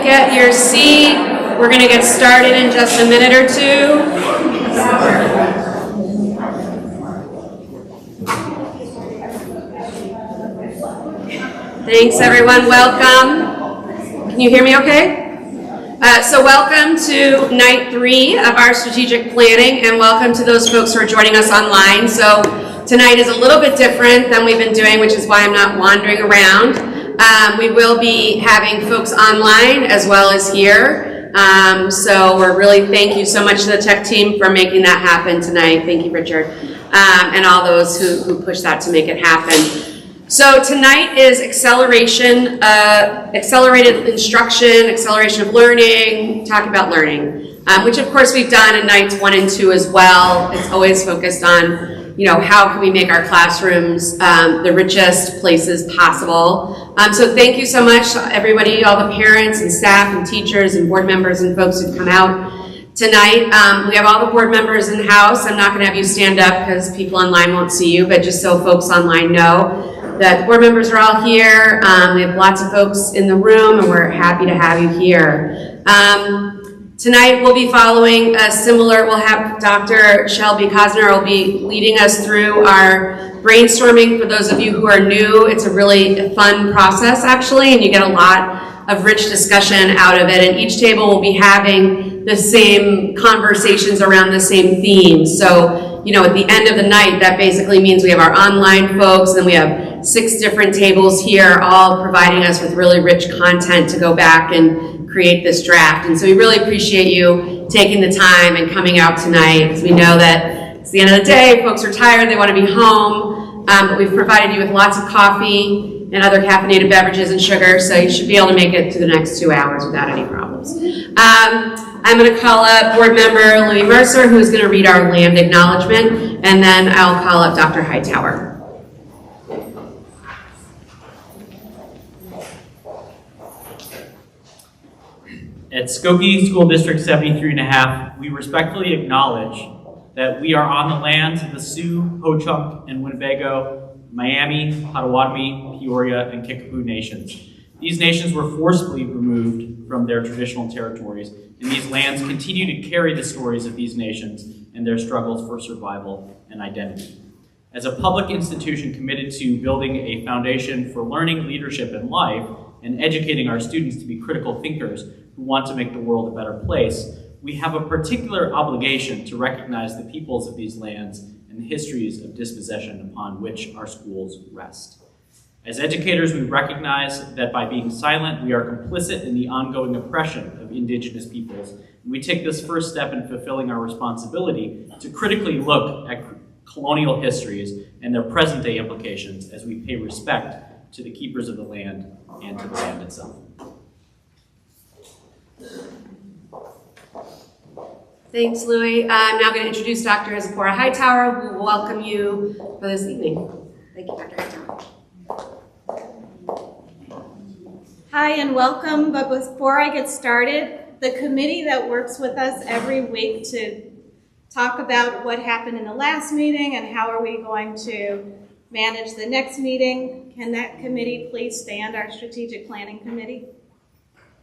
get your seat. We're going to get started in just a minute or two. Thanks, everyone. Welcome. Can you hear me okay? So welcome to night 3 of our strategic planning, and welcome to those folks who are joining us online. So tonight is a little bit different than we've been doing, which is why I'm not wandering around. We will be having folks online as well as here. So we're really, thank you so much to the tech team for making that happen tonight. Thank you, Richard, and all those who pushed that to make it happen. So tonight is accelerated instruction, acceleration of learning, talk about learning, which of course we've done in nights 1 and 2 as well. It's always focused on, how can we make our classrooms the richest places possible. So thank you so much, everybody, all the parents and staff and teachers and board members and folks who've come out tonight. We have all the board members in the house. I'm not going to have you stand up because people online won't see you, but just so folks online know that the board members are all here. We have lots of folks in the room, and we're happy to have you here. Tonight we'll be following a similar, we'll have Dr. Shelby Cosner will be leading us through our brainstorming. For those of you who are new, it's a really fun process actually, and you get a lot of rich discussion out of it. And each table will be having the same conversations around the same themes. So, at the end of the night, that basically means we have our online folks, and then we have 6 different tables here, all providing us with really rich content to go back and create this draft. And so we really appreciate you taking the time and coming out tonight, because we know that it's the end of the day, folks are tired, they want to be home, but we've provided you with lots of coffee and other caffeinated beverages and sugar, so you should be able to make it through the next 2 hours without any problems. I'm going to call up board member Louis Mercer, who's going to read our land acknowledgement, and then I'll call up Dr. Hightower. At Skokie School District 73.5, we respectfully acknowledge that we are on the lands of the Sioux, Ho-Chunk, and Winnebago, Miami, Potawatomi, Peoria, and Kickapoo nations. These nations were forcibly removed from their traditional territories, and these lands continue to carry the stories of these nations and their struggles for survival and identity. As a public institution committed to building a foundation for learning, leadership, and life, and educating our students to be critical thinkers who want to make the world a better place, we have a particular obligation to recognize the peoples of these lands and the histories of dispossession upon which our schools rest. As educators, we recognize that by being silent, we are complicit in the ongoing oppression of Indigenous peoples, and we take this first step in fulfilling our responsibility to critically look at colonial histories and their present-day implications as we pay respect to the keepers of the land and to the land itself. Thanks, Louis. I'm now going to introduce Dr. Zipporah Hightower, who will welcome you for this evening. Thank you, Dr. Hightower. Hi and welcome, but before I get started, the committee that works with us every week to talk about what happened in the last meeting and how are we going to manage the next meeting, can that committee please stand, our strategic planning committee?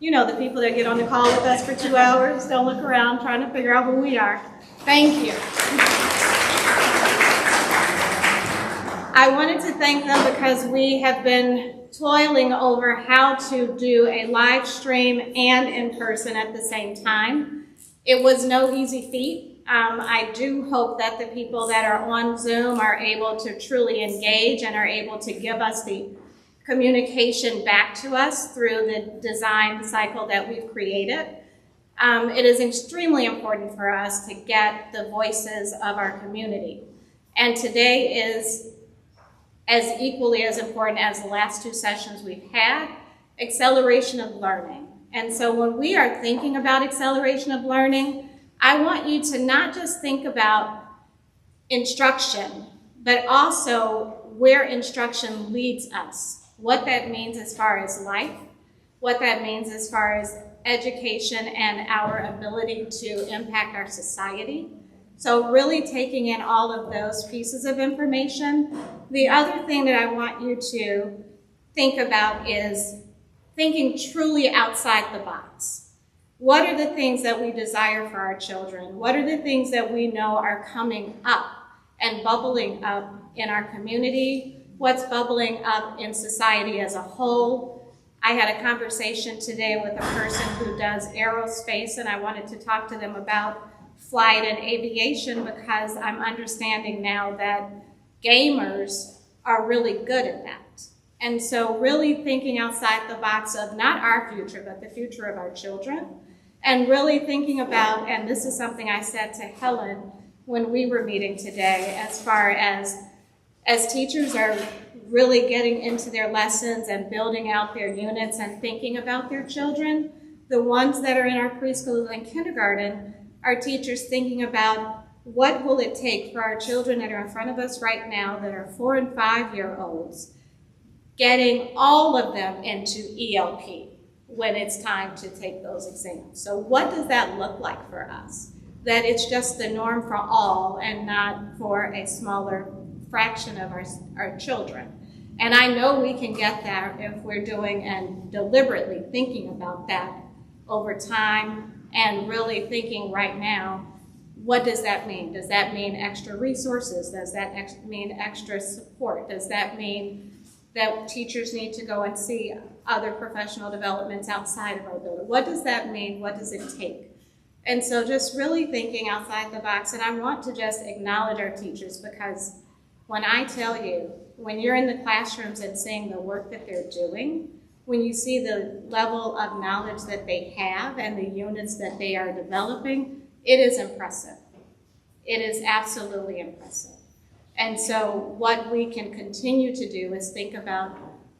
The people that get on the call with us for 2 hours, don't look around trying to figure out who we are. Thank you. I wanted to thank them because we have been toiling over how to do a live stream and in person at the same time. It was no easy feat. I do hope that the people that are on Zoom are able to truly engage and are able to give us the communication back to us through the design cycle that we've created. It is extremely important for us to get the voices of our community. And today is as equally as important as the last 2 sessions we've had, acceleration of learning. And so when we are thinking about acceleration of learning, I want you to not just think about instruction, but also where instruction leads us, what that means as far as life, what that means as far as education and our ability to impact our society. So really taking in all of those pieces of information. The other thing that I want you to think about is thinking truly outside the box. What are the things that we desire for our children? What are the things that we know are coming up and bubbling up in our community? What's bubbling up in society as a whole? I had a conversation today with a person who does aerospace, and I wanted to talk to them about flight and aviation because I'm understanding now that gamers are really good at that. And so really thinking outside the box of not our future, but the future of our children, and really thinking about, and this is something I said to Helen when we were meeting today, as far as teachers are really getting into their lessons and building out their units and thinking about their children, the ones that are in our preschool and kindergarten are teachers thinking about what will it take for our children that are in front of us right now that are 4 and 5 year olds, getting all of them into ELP when it's time to take those exams. So what does that look like for us? That it's just the norm for all and not for a smaller fraction of our children. And I know we can get there if we're doing and deliberately thinking about that over time and really thinking right now, what does that mean? Does that mean extra resources? Does that mean extra support? Does that mean that teachers need to go and see other professional developments outside of our building? What does that mean? What does it take? And so just really thinking outside the box, and I want to just acknowledge our teachers because when I tell you, when you're in the classrooms and seeing the work that they're doing, when you see the level of knowledge that they have and the units that they are developing, it is impressive. It is absolutely impressive. And so what we can continue to do is think about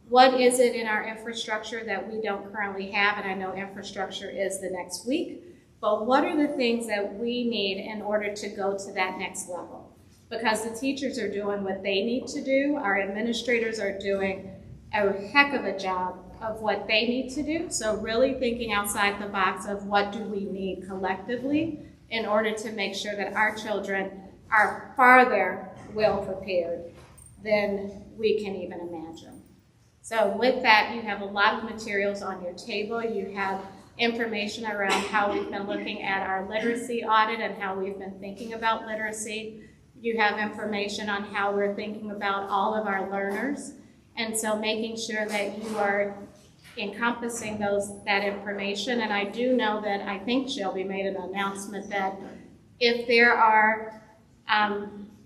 what is it in our infrastructure that we don't currently have, and I know infrastructure is the next week, but what are the things that we need in order to go to that next level? Because the teachers are doing what they need to do, our administrators are doing a heck of a job of what they need to do. So really thinking outside the box of what do we need collectively in order to make sure that our children are farther well prepared than we can even imagine. So with that, you have a lot of materials on your table. You have information around how we've been looking at our literacy audit and how we've been thinking about literacy. You have information on how we're thinking about all of our learners. And so making sure that you are encompassing that information. And I do know that I think Shelby made an announcement that if there are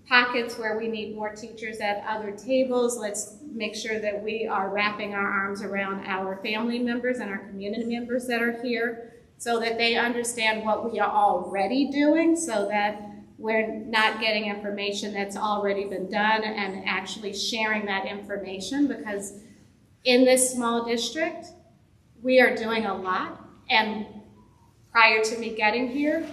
pockets where we need more teachers at other tables, let's make sure that we are wrapping our arms around our family members and our community members that are here so that they understand what we are already doing so that we're not getting information that's already been done and actually sharing that information, because in this small district, we are doing a lot, and prior to me getting here,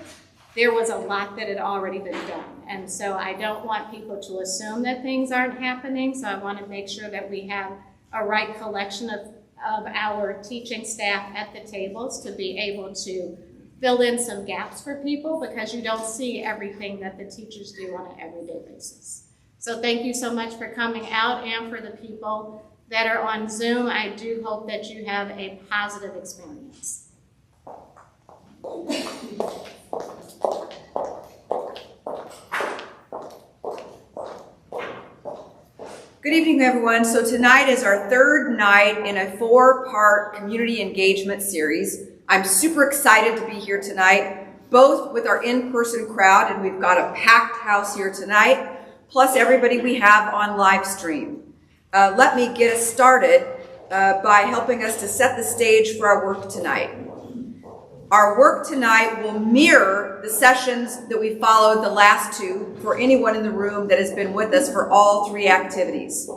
there was a lot that had already been done. And so I don't want people to assume that things aren't happening, so I want to make sure that we have a right collection of our teaching staff at the tables to be able to fill in some gaps for people, because you don't see everything that the teachers do on an everyday basis. So thank you so much for coming out, and for the people that are on Zoom, I do hope that you have a positive experience. Good evening, everyone. So tonight is our third night in a 4-part community engagement series. I'm super excited to be here tonight, both with our in-person crowd, and we've got a packed house here tonight, plus everybody we have on live stream. Let me get us started by helping us to set the stage for our work tonight. Our work tonight will mirror the sessions that we followed the last two for anyone in the room that has been with us for all 3 activities.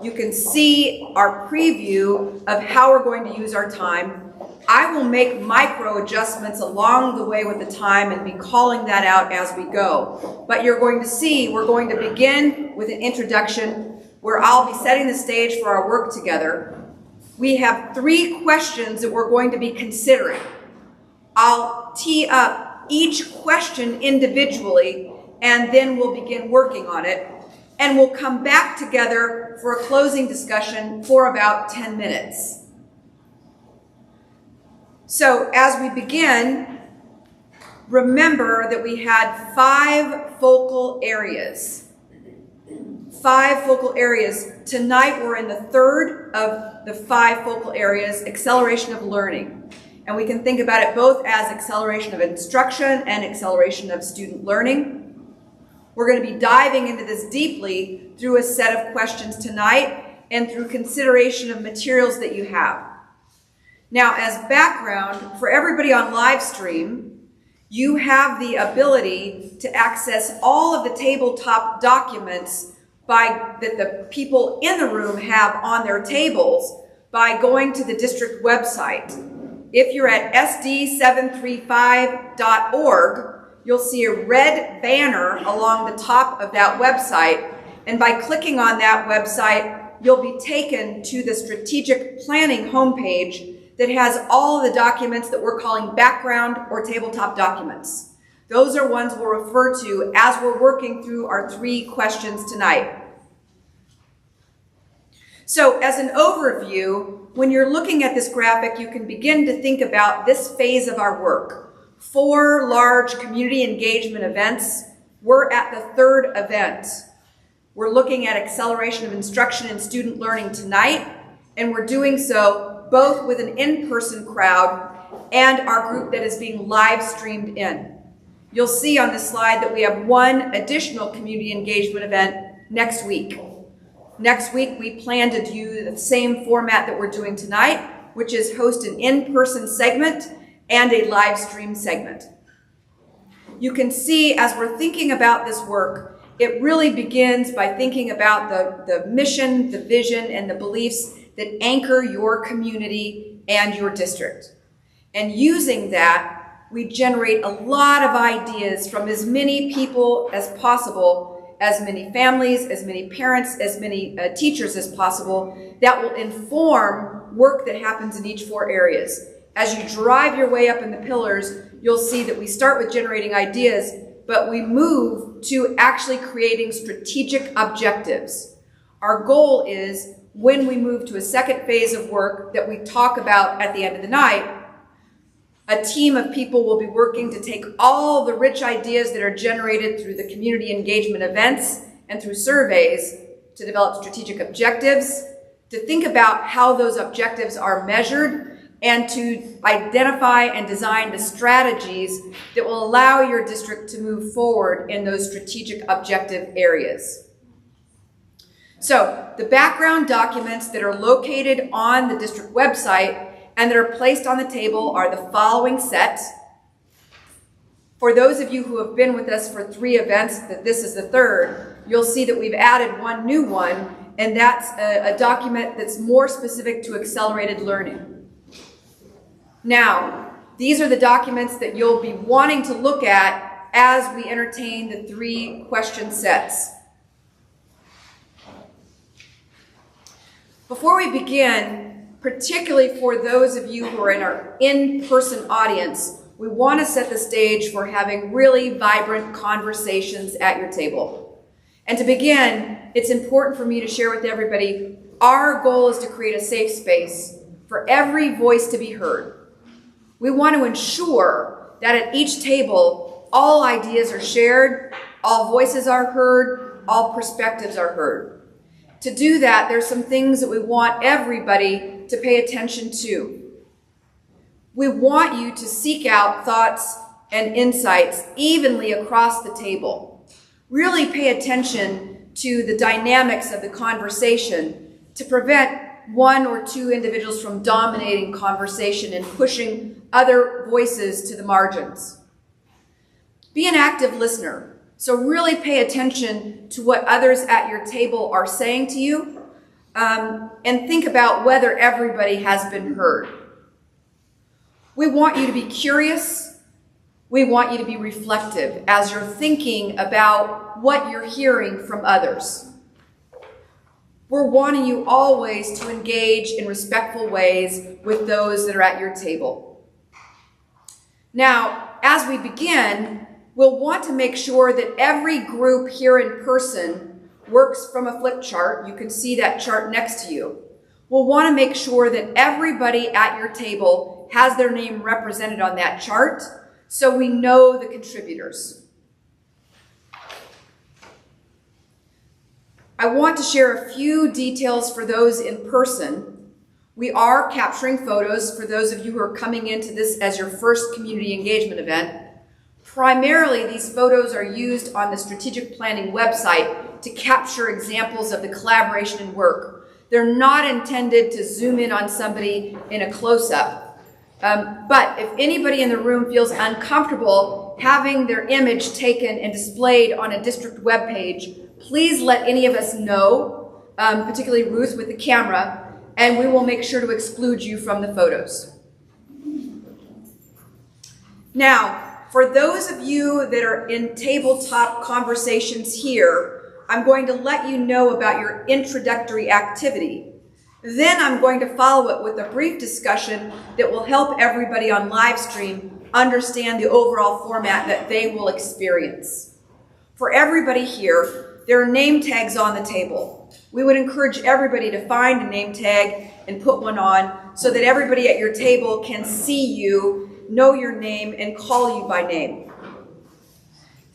You can see our preview of how we're going to use our time. I will make micro adjustments along the way with the time and be calling that out as we go. But you're going to see we're going to begin with an introduction where I'll be setting the stage for our work together. We have 3 questions that we're going to be considering. I'll tee up each question individually, and then we'll begin working on it. And we'll come back together for a closing discussion for about 10 minutes. So as we begin, remember that we had 5 focal areas. 5 focal areas. Tonight we're in the third of the 5 focal areas, acceleration of learning. And we can think about it both as acceleration of instruction and acceleration of student learning. We're going to be diving into this deeply through a set of questions tonight and through consideration of materials that you have. Now, as background, for everybody on live stream, you have the ability to access all of the tabletop documents that the people in the room have on their tables by going to the district website. If you're at SD73.5.org, you'll see a red banner along the top of that website, and by clicking on that website, you'll be taken to the strategic planning homepage that has all of the documents that we're calling background or tabletop documents. Those are ones we'll refer to as we're working through our 3 questions tonight. So as an overview, when you're looking at this graphic, you can begin to think about this phase of our work. 4 large community engagement events. We're at the 3rd event. We're looking at acceleration of instruction and student learning tonight, and we're doing so both with an in-person crowd and our group that is being live streamed in. You'll see on this slide that we have 1 additional community engagement event next week. Next week, we plan to do the same format that we're doing tonight, which is host an in-person segment and a live stream segment. You can see as we're thinking about this work, it really begins by thinking about the mission, the vision, and the beliefs that anchor your community and your district. And using that, we generate a lot of ideas from as many people as possible, as many families, as many parents, as many teachers as possible, that will inform work that happens in each 4 areas. As you drive your way up in the pillars, you'll see that we start with generating ideas, but we move to actually creating strategic objectives. Our goal is, when we move to a second phase of work that we talk about at the end of the night, a team of people will be working to take all the rich ideas that are generated through the community engagement events and through surveys to develop strategic objectives, to think about how those objectives are measured, and to identify and design the strategies that will allow your district to move forward in those strategic objective areas. So, the background documents that are located on the district website and that are placed on the table are the following set. For those of you who have been with us for 3 events, that this is the 3rd, you'll see that we've added 1 new one, and that's a document that's more specific to accelerated learning. Now, these are the documents that you'll be wanting to look at as we entertain the 3 question sets. Before we begin, particularly for those of you who are in our in-person audience, we want to set the stage for having really vibrant conversations at your table. And to begin, it's important for me to share with everybody, our goal is to create a safe space for every voice to be heard. We want to ensure that at each table, all ideas are shared, all voices are heard, all perspectives are heard. To do that, there's some things that we want everybody to pay attention to. We want you to seek out thoughts and insights evenly across the table. Really pay attention to the dynamics of the conversation to prevent 1 or 2 individuals from dominating conversation and pushing other voices to the margins. Be an active listener. So really pay attention to what others at your table are saying to you, and think about whether everybody has been heard. We want you to be curious. We want you to be reflective as you're thinking about what you're hearing from others. We're wanting you always to engage in respectful ways with those that are at your table. Now, as we begin, we'll want to make sure that every group here in person works from a flip chart. You can see that chart next to you. We'll want to make sure that everybody at your table has their name represented on that chart so we know the contributors. I want to share a few details for those in person. We are capturing photos for those of you who are coming into this as your first community engagement event. Primarily, these photos are used on the strategic planning website to capture examples of the collaboration and work. They're not intended to zoom in on somebody in a close-up. But if anybody in the room feels uncomfortable having their image taken and displayed on a district webpage, please let any of us know, particularly Ruth with the camera, and we will make sure to exclude you from the photos. Now, for those of you that are in tabletop conversations here, I'm going to let you know about your introductory activity. Then I'm going to follow it with a brief discussion that will help everybody on live stream understand the overall format that they will experience. For everybody here, there are name tags on the table. We would encourage everybody to find a name tag and put one on so that everybody at your table can see you, know your name, and call you by name.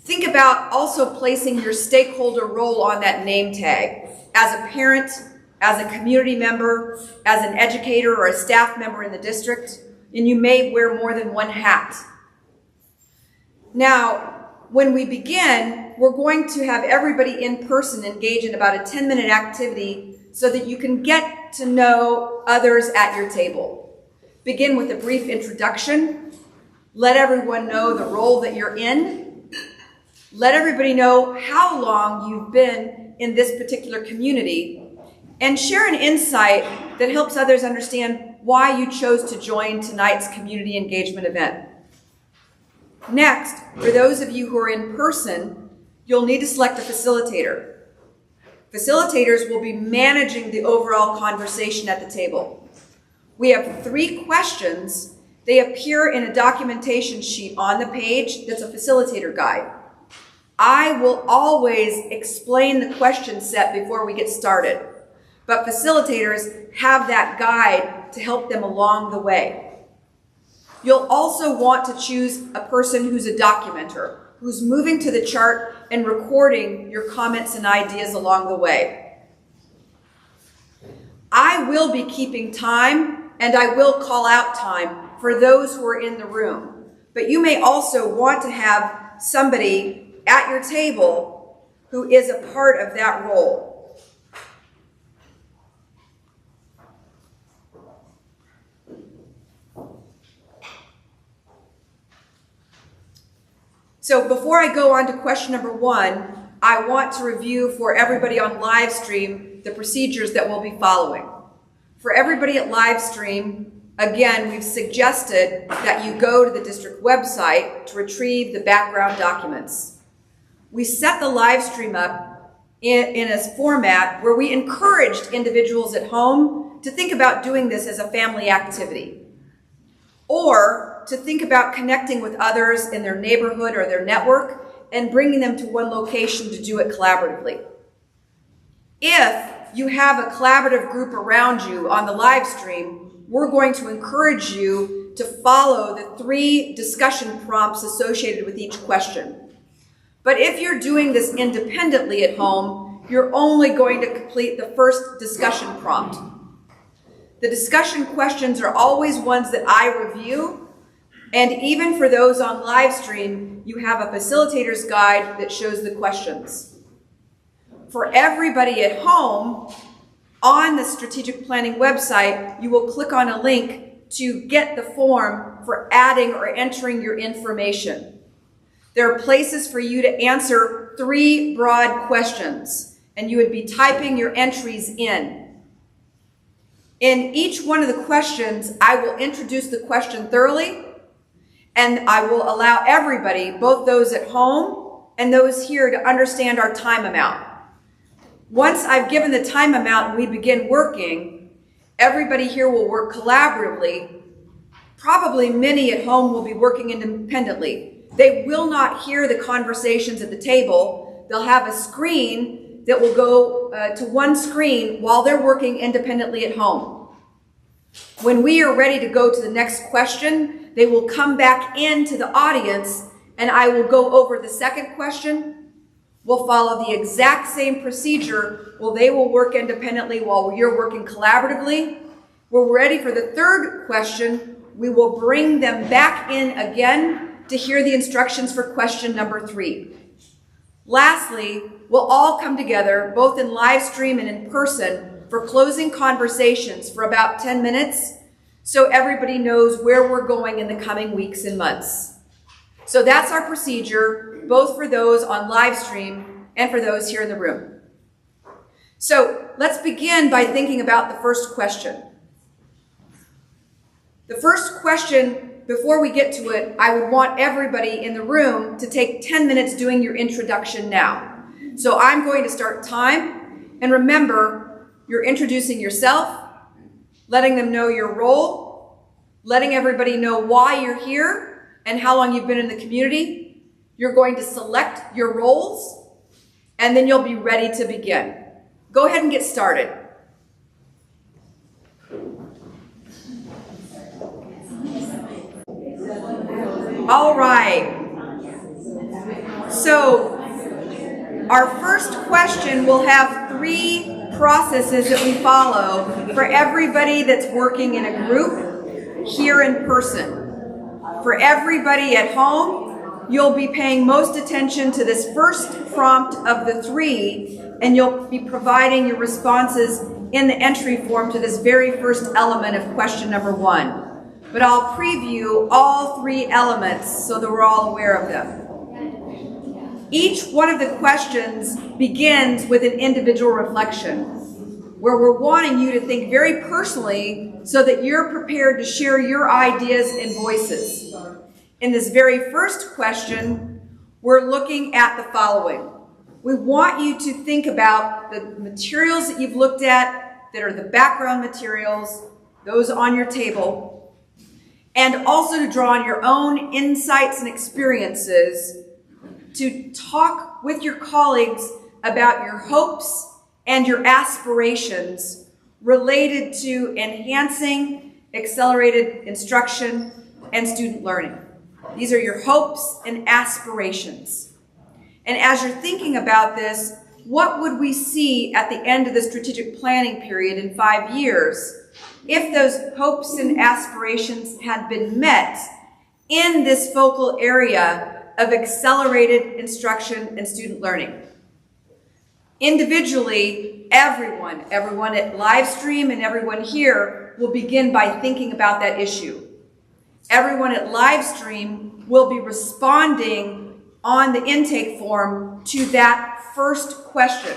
Think about also placing your stakeholder role on that name tag. As a parent, as a community member, as an educator or a staff member in the district, and you may wear more than one hat. Now, when we begin, we're going to have everybody in person engage in about a 10-minute activity so that you can get to know others at your table. Begin with a brief introduction. Let everyone know the role that you're in. Let everybody know how long you've been in this particular community, and share an insight that helps others understand why you chose to join tonight's community engagement event. Next, for those of you who are in person, you'll need to select a facilitator. Facilitators will be managing the overall conversation at the table. We have 3 questions. They appear in a documentation sheet on the page that's a facilitator guide. I will always explain the question set before we get started, but facilitators have that guide to help them along the way. You'll also want to choose a person who's a documenter, who's moving to the chart and recording your comments and ideas along the way. I will be keeping time, and I will call out time for those who are in the room, but you may also want to have somebody at your table who is a part of that role. So before I go on to question number 1, I want to review for everybody on live stream the procedures that we'll be following. For everybody at live stream, again, we've suggested that you go to the district website to retrieve the background documents. We set the live stream up in a format where we encouraged individuals at home to think about doing this as a family activity, or to think about connecting with others in their neighborhood or their network and bringing them to one location to do it collaboratively. If you have a collaborative group around you on the live stream, we're going to encourage you to follow the 3 discussion prompts associated with each question. But if you're doing this independently at home, you're only going to complete the first discussion prompt. The discussion questions are always ones that I review, and even for those on live stream, you have a facilitator's guide that shows the questions. For everybody at home, on the strategic planning website, you will click on a link to get the form for adding or entering your information. There are places for you to answer 3 broad questions, and you would be typing your entries in. In each one of the questions, I will introduce the question thoroughly, and I will allow everybody, both those at home and those here, to understand our time amount. Once I've given the time amount and we begin working, everybody here will work collaboratively. Probably many at home will be working independently. They will not hear the conversations at the table. They'll have a screen that will go to one screen while they're working independently at home. When we are ready to go to the next question, they will come back into the audience and I will go over the second question. We'll follow the exact same procedure. Well, they will work independently while you're working collaboratively. We're ready for the third question. We will bring them back in again to hear the instructions for question number 3. Lastly, we'll all come together, both in live stream and in person, for closing conversations for about 10 minutes, so everybody knows where we're going in the coming weeks and months. So that's our procedure, both for those on live stream and for those here in the room. So let's begin by thinking about the first question. The first question, before we get to it, I would want everybody in the room to take 10 minutes doing your introduction now. So I'm going to start time, and remember, you're introducing yourself, letting them know your role, letting everybody know why you're here and how long you've been in the community. You're going to select your roles, and then you'll be ready to begin. Go ahead and get started. All right. So our first question will have 3 processes that we follow for everybody that's working in a group here in person. For everybody at home, you'll be paying most attention to this first prompt of the 3, and you'll be providing your responses in the entry form to this very first element of question number 1. But I'll preview all 3 elements so that we're all aware of them. Each one of the questions begins with an individual reflection, where we're wanting you to think very personally so that you're prepared to share your ideas and voices. In this very first question, we're looking at the following. We want you to think about the materials that you've looked at that are the background materials, those on your table, and also to draw on your own insights and experiences to talk with your colleagues about your hopes and your aspirations related to enhancing accelerated instruction and student learning. These are your hopes and aspirations. And as you're thinking about this, what would we see at the end of the strategic planning period in 5 years if those hopes and aspirations had been met in this focal area of accelerated instruction and student learning? Individually, everyone at live stream and everyone here will begin by thinking about that issue. Everyone at live stream will be responding on the intake form to that first question.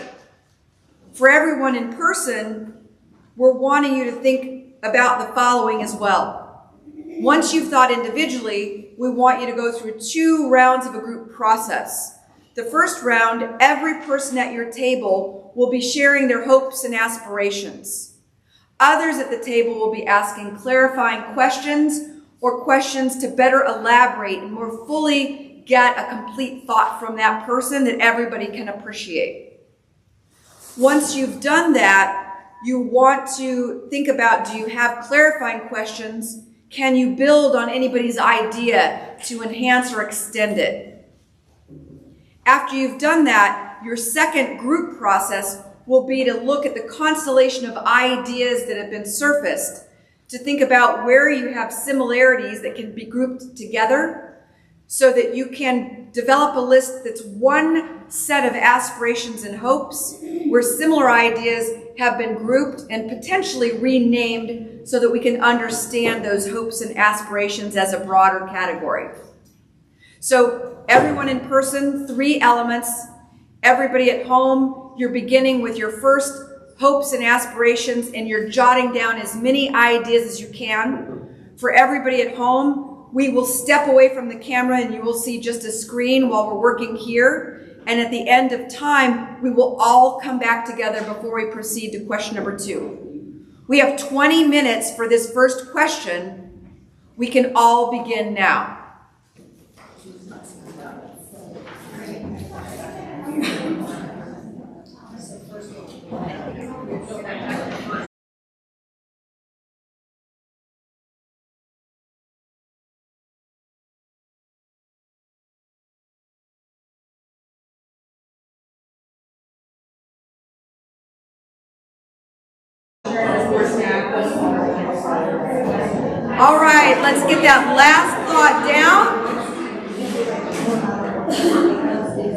For everyone in person, we're wanting you to think about the following as well. Once you've thought individually, we want you to go through 2 rounds of a group process. The first round, every person at your table will be sharing their hopes and aspirations. Others at the table will be asking clarifying questions or questions to better elaborate and more fully get a complete thought from that person that everybody can appreciate. Once you've done that, you want to think about, do you have clarifying questions? Can you build on anybody's idea to enhance or extend it? After you've done that, your second group process will be to look at the constellation of ideas that have been surfaced, to think about where you have similarities that can be grouped together so that you can develop a list that's one set of aspirations and hopes where similar ideas have been grouped and potentially renamed so that we can understand those hopes and aspirations as a broader category. So everyone in person, 3 elements. Everybody at home, you're beginning with your first hopes and aspirations and you're jotting down as many ideas as you can. For everybody at home, we will step away from the camera and you will see just a screen while we're working here. And at the end of time, we will all come back together before we proceed to question number 2. We have 20 minutes for this first question. We can all begin now. let's get that last thought down.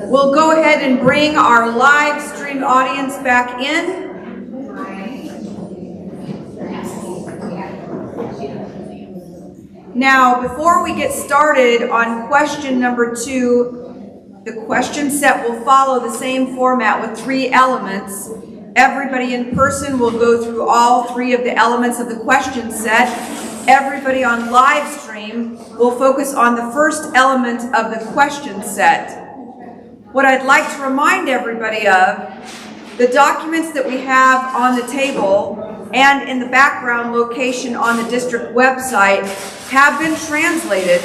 We'll go ahead and bring our live stream audience back in. Now, before we get started on question number 2, the question set will follow the same format with 3 elements. Everybody in person will go through all 3 of the elements of the question set. Everybody on live stream will focus on the first element of the question set. What I'd like to remind everybody of, the documents that we have on the table and in the background location on the district website have been translated.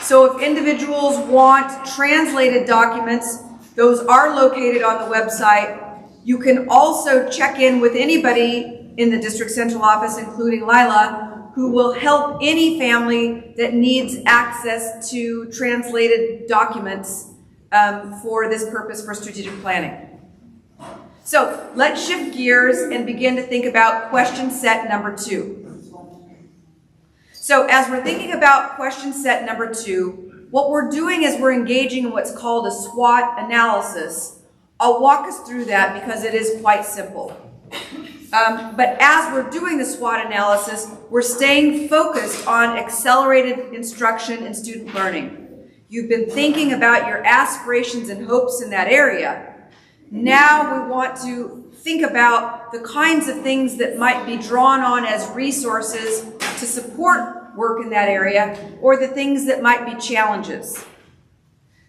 So if individuals want translated documents, those are located on the website. You can also check in with anybody in the district central office, including Lila, who will help any family that needs access to translated documents for this purpose for strategic planning. So let's shift gears and begin to think about question set number 2. So as we're thinking about question set number 2, what we're doing is we're engaging in what's called a SWOT analysis. I'll walk us through that because it is quite simple. But as we're doing the SWOT analysis, we're staying focused on accelerated instruction and student learning. You've been thinking about your aspirations and hopes in that area. Now we want to think about the kinds of things that might be drawn on as resources to support work in that area, or the things that might be challenges.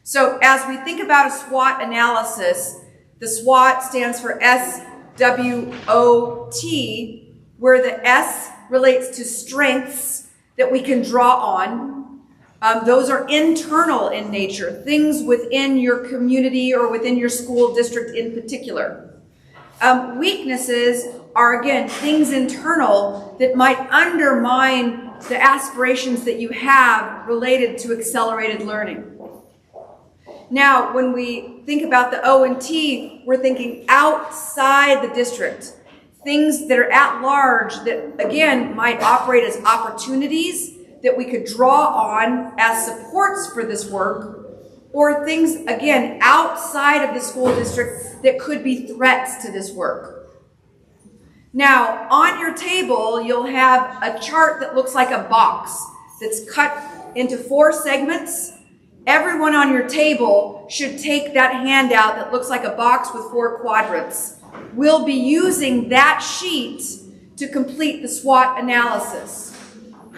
So as we think about a SWOT analysis, the SWOT stands for SWOT, where the S relates to strengths that we can draw on. Those are internal in nature, things within your community or within your school district in particular. Weaknesses are, again, things internal that might undermine the aspirations that you have related to accelerated learning. Now, when we think about the O and T, we're thinking outside the district, things that are at large that, again, might operate as opportunities that we could draw on as supports for this work, or things, again, outside of the school district that could be threats to this work. Now, on your table, you'll have a chart that looks like a box that's cut into 4 segments. Everyone on your table should take that handout that looks like a box with 4 quadrants. We'll be using that sheet to complete the SWOT analysis.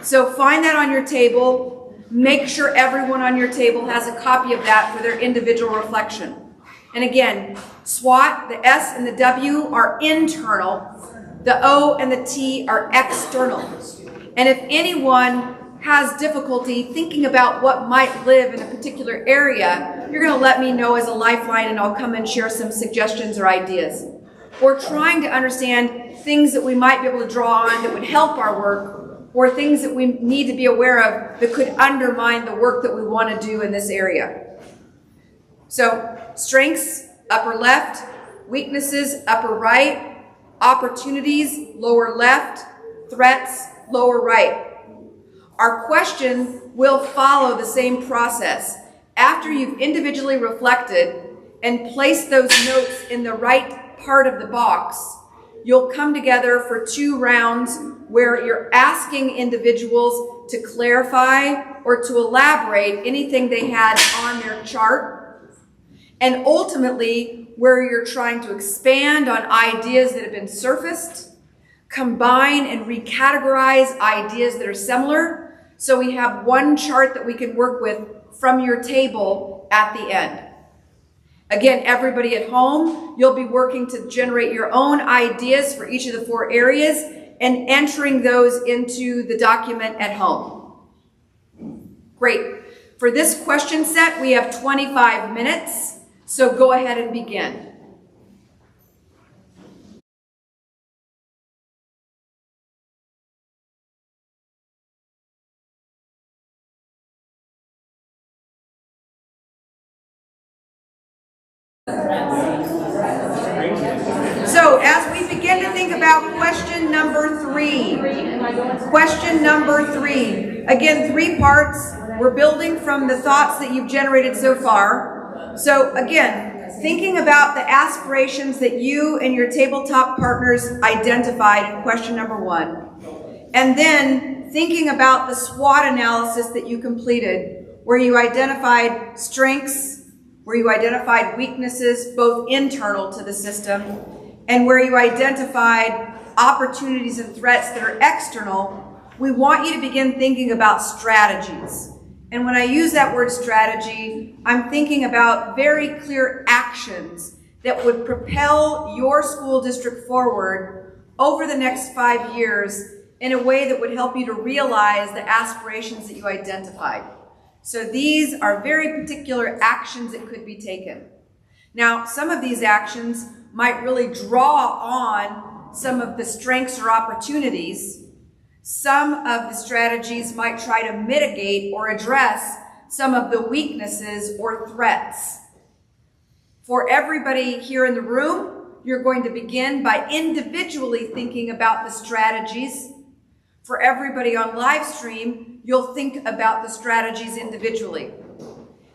So find that on your table. Make sure everyone on your table has a copy of that for their individual reflection. And again, SWOT, the S and the W are internal. The O and the T are external. And if anyone has difficulty thinking about what might live in a particular area, you're going to let me know as a lifeline, and I'll come and share some suggestions or ideas. We're trying to understand things that we might be able to draw on that would help our work, or things that we need to be aware of that could undermine the work that we want to do in this area. So, strengths, upper left, weaknesses, upper right, opportunities, lower left, threats, lower right. Our question will follow the same process. After you've individually reflected and placed those notes in the right part of the box, you'll come together for 2 rounds where you're asking individuals to clarify or to elaborate anything they had on their chart, and ultimately where you're trying to expand on ideas that have been surfaced, combine and recategorize ideas that are similar, so we have one chart that we can work with from your table at the end. Again, everybody at home, you'll be working to generate your own ideas for each of the 4 areas and entering those into the document at home. Great. For this question set, we have 25 minutes, so go ahead and begin. So as we begin to think about question number 3, Again, 3 parts. We're building from the thoughts that you've generated so far. So again, thinking about the aspirations that you and your tabletop partners identified in question number 1. And then thinking about the SWOT analysis that you completed, where you identified strengths, where you identified weaknesses, both internal to the system, and where you identified opportunities and threats that are external. We want you to begin thinking about strategies. And when I use that word strategy, I'm thinking about very clear actions that would propel your school district forward over the next 5 years in a way that would help you to realize the aspirations that you identified. So these are very particular actions that could be taken. Now, some of these actions might really draw on some of the strengths or opportunities. Some of the strategies might try to mitigate or address some of the weaknesses or threats. For everybody here in the room, you're going to begin by individually thinking about the strategies. For everybody on live stream, you'll think about the strategies individually.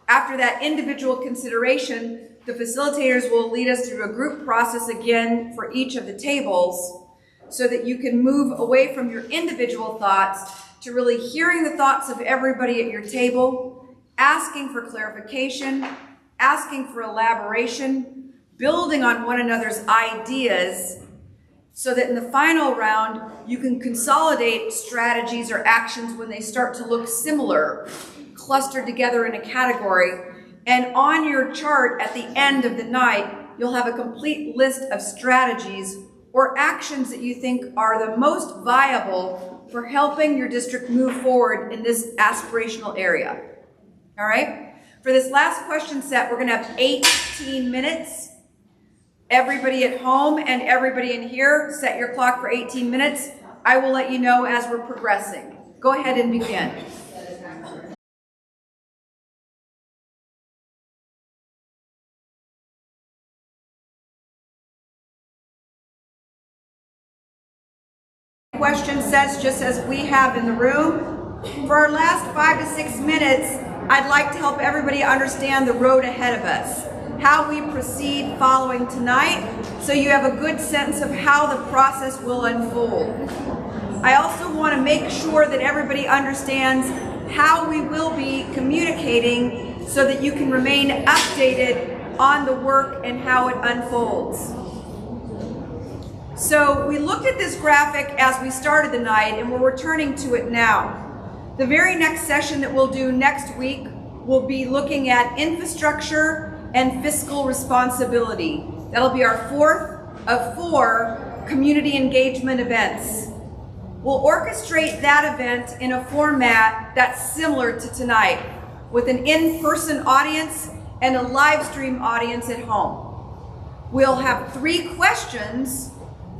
After that individual consideration, the facilitators will lead us through a group process again for each of the tables so that you can move away from your individual thoughts to really hearing the thoughts of everybody at your table, asking for clarification, asking for elaboration, building on one another's ideas, so that in the final round, you can consolidate strategies or actions when they start to look similar, clustered together in a category. And on your chart at the end of the night, you'll have a complete list of strategies or actions that you think are the most viable for helping your district move forward in this aspirational area. All right? For this last question set, we're going to have 18 minutes. Everybody at home and everybody in here, set your clock for 18 minutes. I will let you know as we're progressing. Go ahead and begin. Question sets just as we have in the room. For our last 5 to 6 minutes, I'd like to help everybody understand the road ahead of us, how we proceed following tonight, so you have a good sense of how the process will unfold. I also want to make sure that everybody understands how we will be communicating so that you can remain updated on the work and how it unfolds. So we looked at this graphic as we started the night, and we're returning to it now. The very next session that we'll do next week will be looking at infrastructure and fiscal responsibility. That'll be our 4th of 4 community engagement events. We'll orchestrate that event in a format that's similar to tonight, with an in-person audience and a live stream audience at home. We'll have 3 questions.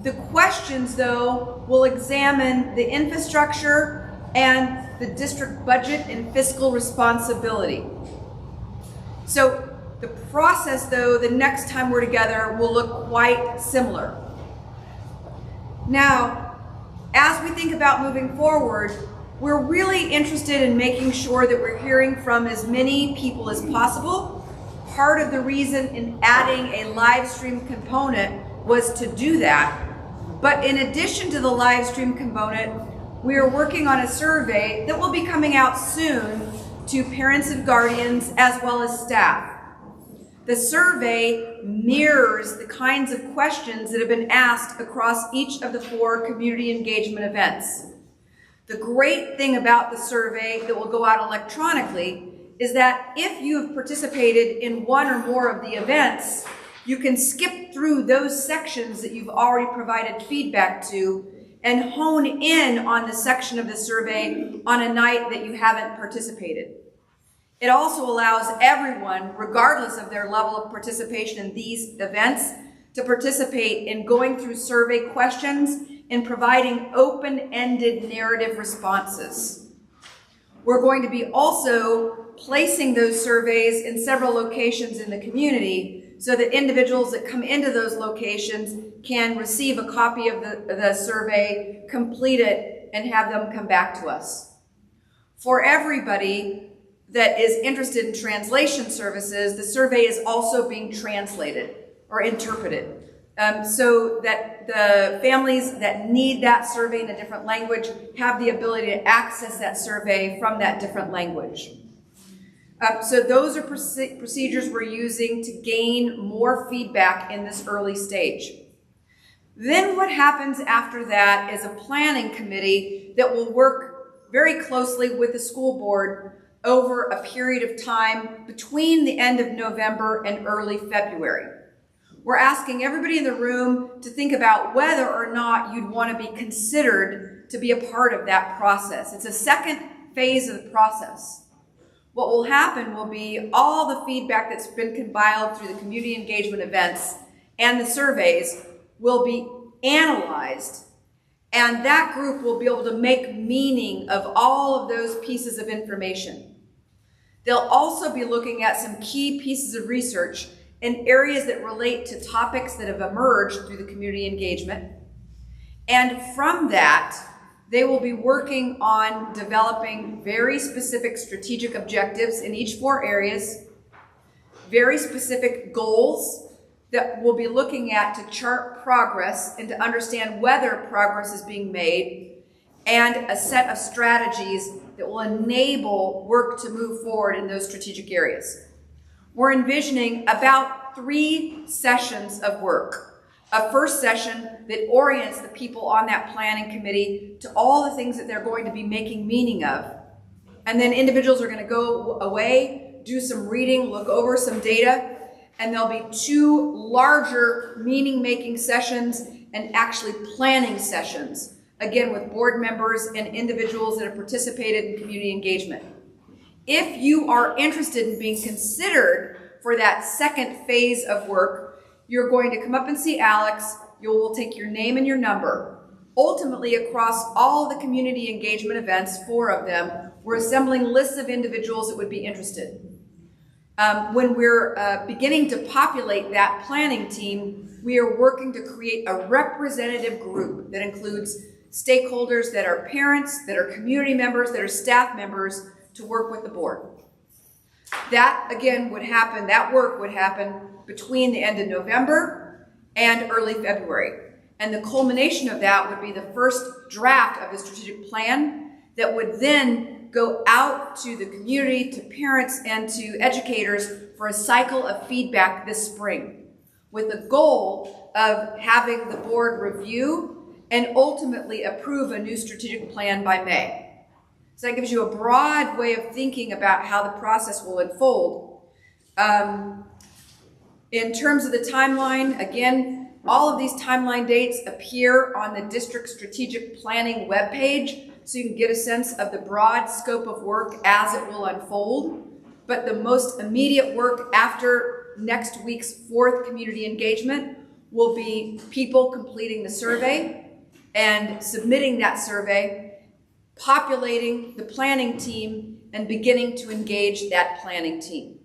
The questions, though, will examine the infrastructure and the district budget and fiscal responsibility. So the process, though, the next time we're together will look quite similar. Now, as we think about moving forward, we're really interested in making sure that we're hearing from as many people as possible. Part of the reason in adding a live stream component was to do that. But in addition to the live stream component, we are working on a survey that will be coming out soon to parents and guardians as well as staff. The survey mirrors the kinds of questions that have been asked across each of the 4 community engagement events. The great thing about the survey that will go out electronically is that if you have participated in one or more of the events, you can skip through those sections that you've already provided feedback to and hone in on the section of the survey on a night that you haven't participated. It also allows everyone, regardless of their level of participation in these events, to participate in going through survey questions and providing open-ended narrative responses. We're going to be also placing those surveys in several locations in the community so that individuals that come into those locations can receive a copy of the survey, complete it, and have them come back to us. For everybody that is interested in translation services, the survey is also being translated or interpreted. So that the families that need that survey in a different language have the ability to access that survey from that different language. So those are procedures we're using to gain more feedback in this early stage. Then what happens after that is a planning committee that will work very closely with the school board over a period of time between the end of November and early February. We're asking everybody in the room to think about whether or not you'd want to be considered to be a part of that process. It's a second phase of the process. What will happen will be all the feedback that's been compiled through the community engagement events and the surveys will be analyzed, and that group will be able to make meaning of all of those pieces of information. They'll also be looking at some key pieces of research in areas that relate to topics that have emerged through the community engagement. And from that, they will be working on developing very specific strategic objectives in each 4 areas, very specific goals that we'll be looking at to chart progress and to understand whether progress is being made, and a set of strategies that will enable work to move forward in those strategic areas. We're envisioning about 3 sessions of work. A first session that orients the people on that planning committee to all the things that they're going to be making meaning of. And then individuals are going to go away, do some reading, look over some data, and there'll be 2 larger meaning-making sessions and actually planning sessions, again with board members and individuals that have participated in community engagement. If you are interested in being considered for that second phase of work, you're going to come up and see Alex. You'll take your name and your number. Ultimately, across all the community engagement events, 4 of them, we're assembling lists of individuals that would be interested. When we're beginning to populate that planning team, we are working to create a representative group that includes stakeholders that are parents, that are community members, that are staff members, to work with the board. That, again, would happen, that work would happen between the end of November and early February. And the culmination of that would be the first draft of the strategic plan that would then go out to the community, to parents, and to educators for a cycle of feedback this spring, with the goal of having the board review and ultimately approve a new strategic plan by May. So that gives you a broad way of thinking about how the process will unfold. In terms of the timeline, again, all of these timeline dates appear on the district strategic planning webpage, so you can get a sense of the broad scope of work as it will unfold. But the most immediate work after next week's 4th community engagement will be people completing the survey and submitting that survey, populating the planning team, and beginning to engage that planning team.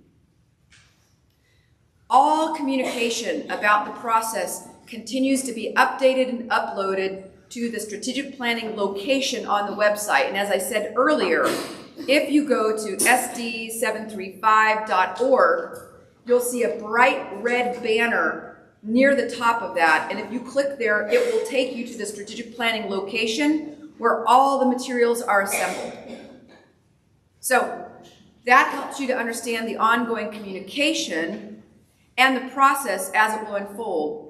All communication about the process continues to be updated and uploaded to the strategic planning location on the website. And as I said earlier, if you go to SD73.5.org, you'll see a bright red banner near the top of that. And if you click there, it will take you to the strategic planning location where all the materials are assembled. So that helps you to understand the ongoing communication and the process as it will unfold.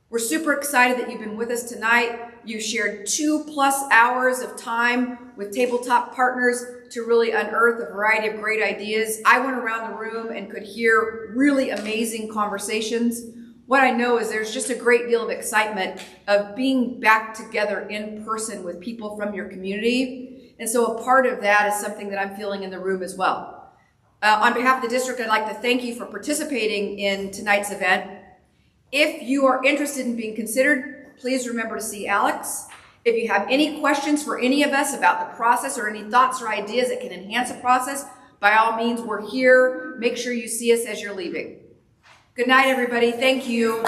We're super excited that you've been with us tonight. You've shared 2+ hours of time with tabletop partners to really unearth a variety of great ideas. I went around the room and could hear really amazing conversations. What I know is there's just a great deal of excitement of being back together in person with people from your community. And so a part of that is something that I'm feeling in the room as well. On behalf of the district, I'd like to thank you for participating in tonight's event. If you are interested in being considered, please remember to see Alex. If you have any questions for any of us about the process or any thoughts or ideas that can enhance the process, by all means, we're here. Make sure you see us as you're leaving. Good night, everybody. Thank you.